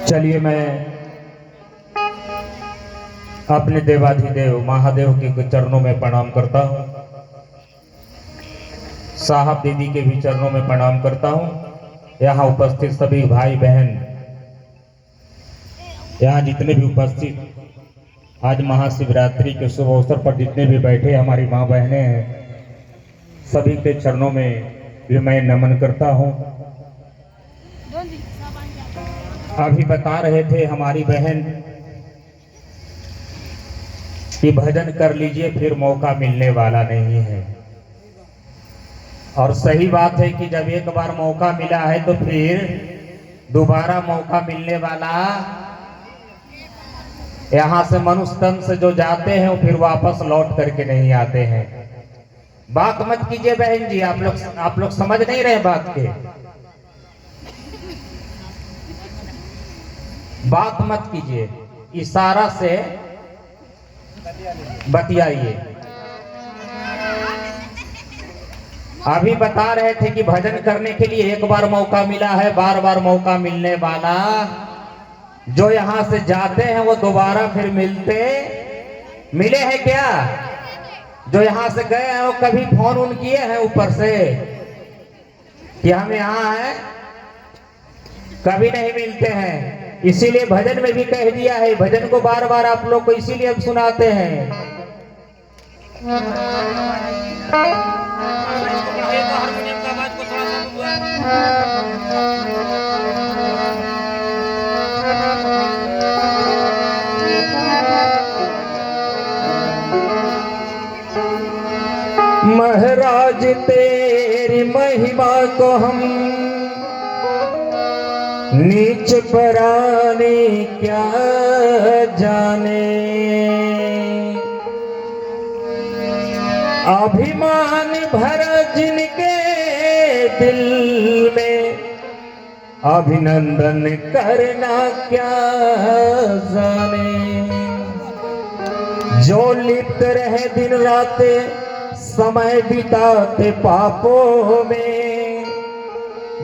चलिए मैं अपने देवाधिदेव महादेव के चरणों में प्रणाम करता हूँ, साहब दीदी के भी चरणों में प्रणाम करता हूँ। यहाँ उपस्थित सभी भाई बहन, यहाँ जितने भी उपस्थित आज महाशिवरात्रि के शुभ अवसर पर जितने भी बैठे हमारी माँ बहनें हैं, सभी के चरणों में भी मैं नमन करता हूँ। अभी बता रहे थे हमारी बहन कि भजन कर लीजिए फिर मौका मिलने वाला नहीं है, और सही बात है कि जब एक बार मौका मिला है तो फिर दोबारा मौका मिलने वाला, यहाँ से मनुष्य तन से जो जाते हैं वो फिर वापस लौट करके नहीं आते हैं। बात मत कीजिए बहन जी, आप लोग समझ नहीं रहे बात के, बात मत कीजिए, इशारा से बतियाइए। अभी बता रहे थे कि भजन करने के लिए एक बार मौका मिला है, बार बार मौका मिलने वाला, जो यहाँ से जाते हैं वो दोबारा फिर मिले हैं क्या? जो यहाँ से गए हैं वो कभी फोन उन किए हैं ऊपर से कि हम यहाँ हैं? कभी नहीं मिलते हैं। इसीलिए भजन में भी कह दिया है, भजन को बार बार आप लोग को इसीलिए सुनाते हैं। महाराज तेरी महिमा को हम नीच पराने क्या जाने, अभिमान भरा जिनके दिल में अभिनंदन करना क्या जाने। जो लिप्त रहे दिन रात समय बिताते पापों में,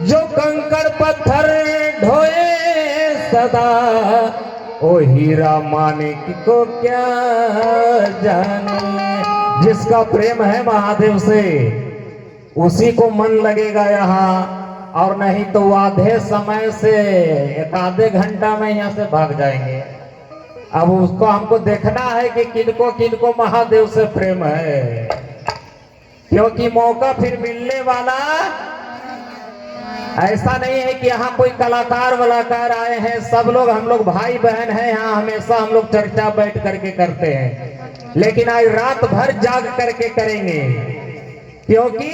जो कंकड़ पत्थर ढोए सदा ओ हीरा मानिक को क्या जाने। जिसका प्रेम है महादेव से उसी को मन लगेगा यहाँ, और नहीं तो आधे समय से एक आधे घंटा में यहाँ से भाग जाएंगे। अब उसको हमको देखना है कि किनको महादेव से प्रेम है, क्योंकि मौका फिर मिलने वाला ऐसा नहीं है कि यहाँ कोई कलाकार वलाकार आए हैं। सब लोग हम लोग भाई बहन हैं, यहाँ हमेशा हम लोग चर्चा बैठ करके करते हैं, लेकिन आज रात भर जाग करके करेंगे, क्योंकि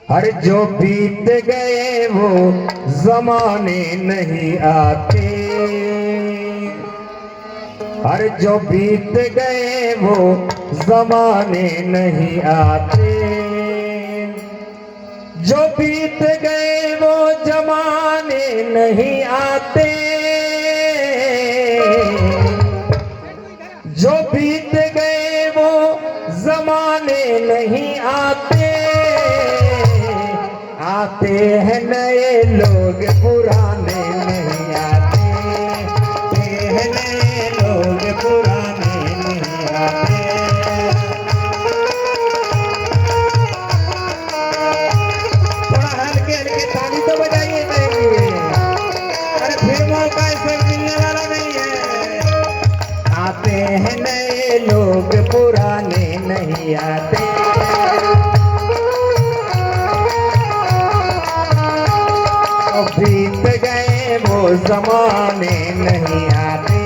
अरे जो बीत गए वो जमाने नहीं आते, अरे जो बीत गए वो जमाने नहीं आते, जो बीत गए वो जमाने नहीं आते, जो बीत गए वो जमाने नहीं आते, आते हैं नए लोग पुराने नहीं आते, हैं नए लोग पुराने नहीं आते। ताली तो बजाइए मेरे, अरे फिर मौका इसे मिलने वाला नहीं है। आते हैं नए लोग पुराने नहीं आते, बीत गए वो जमाने नहीं आते,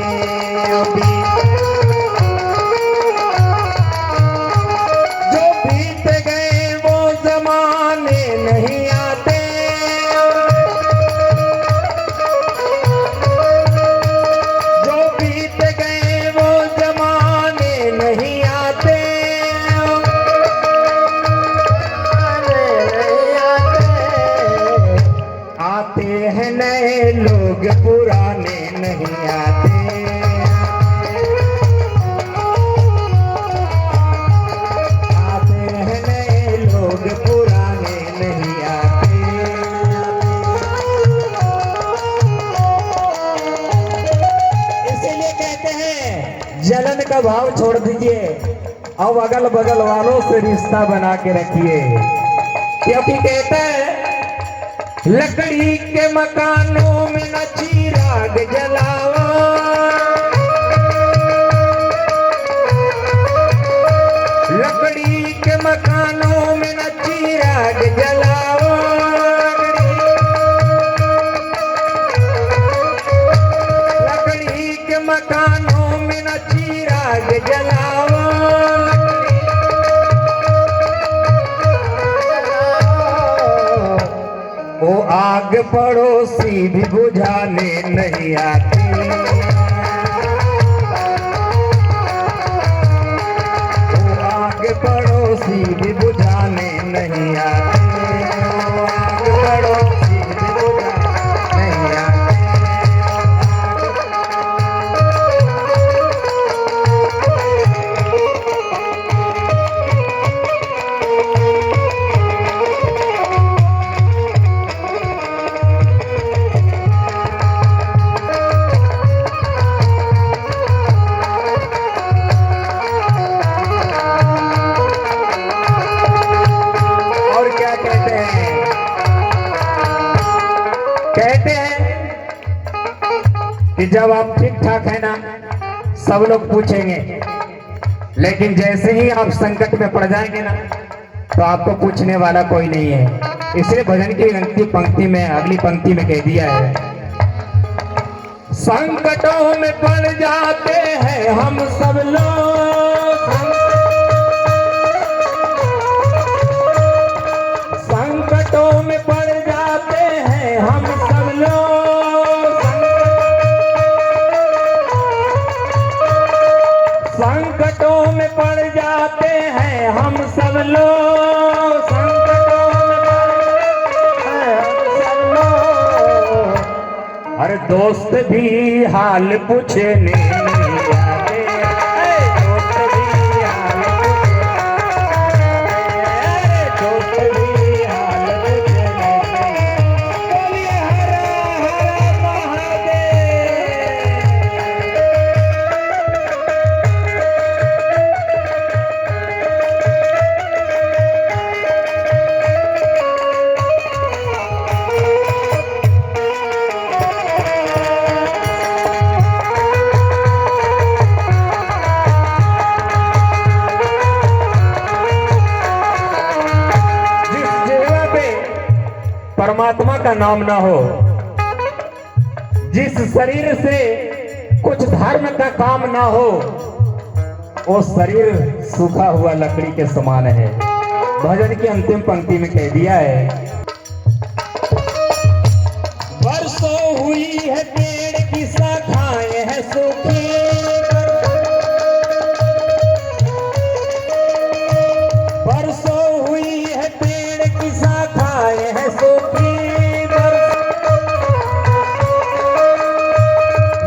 जो बीत गए वो जमाने नहीं आते, जो बीत गए वो जमाने नहीं आते, आते हैं नए लोग पुराने नहीं आते, आते हैं नए लोग पुराने नहीं आते। जलन का भाव छोड़ दीजिए और अगल बगल वालों से रिश्ता बना के रखिए, क्योंकि कहते हैं लकड़ी के मकानों में न चिराग जलाओ, लकड़ी के मकानों में न चिराग जलाओ, लकड़ी के मकानों में न चिराग जलाओ, वो आग पड़ोसी भी बुझाने नहीं आती, वो आग पड़ोसी भी बुझाने नहीं आती, वो आग पड़ोसी भी बुझाने नहीं आती। कहते हैं कि जब आप ठीक ठाक है ना सब लोग पूछेंगे, लेकिन जैसे ही आप संकट में पड़ जाएंगे ना तो आपको पूछने वाला कोई नहीं है। इसलिए भजन की अंतिम पंक्ति में अगली पंक्ति में कह दिया है, संकटों में पड़ जाते हैं हम सब लोग, संकटों में पड़ जाते हैं हम सब लोग, संकटों में पड़ जाते हैं हम सब लोग, संकटों में पड़ जाते हैं हम सब लोग, अरे दोस्त भी हाल पूछने नहीं आते, दोस्त भी हाल दोस्त भी हाल पूछने नहीं, बोलिए हर हर महादेव। परमात्मा का नाम ना हो, जिस शरीर से कुछ धर्म का काम ना हो, वो शरीर सूखा हुआ लकड़ी के समान है। भजन की अंतिम पंक्ति में कह दिया है, बरसों हुई है पेड़ की शाखाएं है सूखी, बरसों हुई है पेड़ की शाखाएं है सूखी,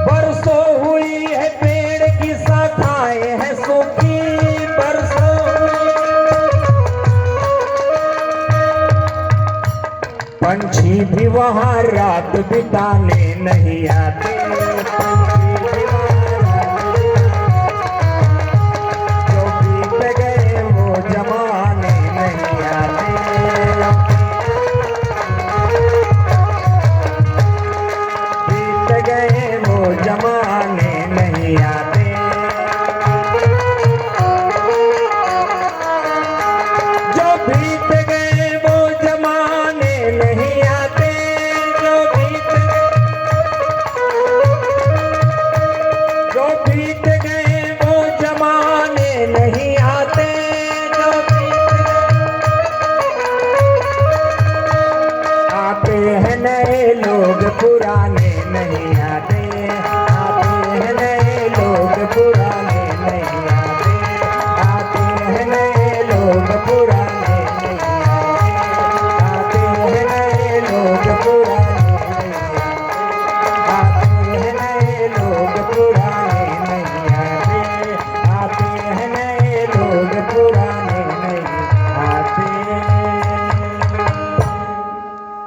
बरसों हुई है पेड़ की शाखाएं है सूखी, बरसों पंछी भी वहां रात बिताने नहीं आते, पंछी भी वहां जो बीत गए वो जमाने नहीं आते, बीत गए वो जमाने नहीं आते, जो बीत गए वो जमाने नहीं आते, जो बीत गए वो जमाने नहीं आते, जो आते हैं नए लोग पुराने नहीं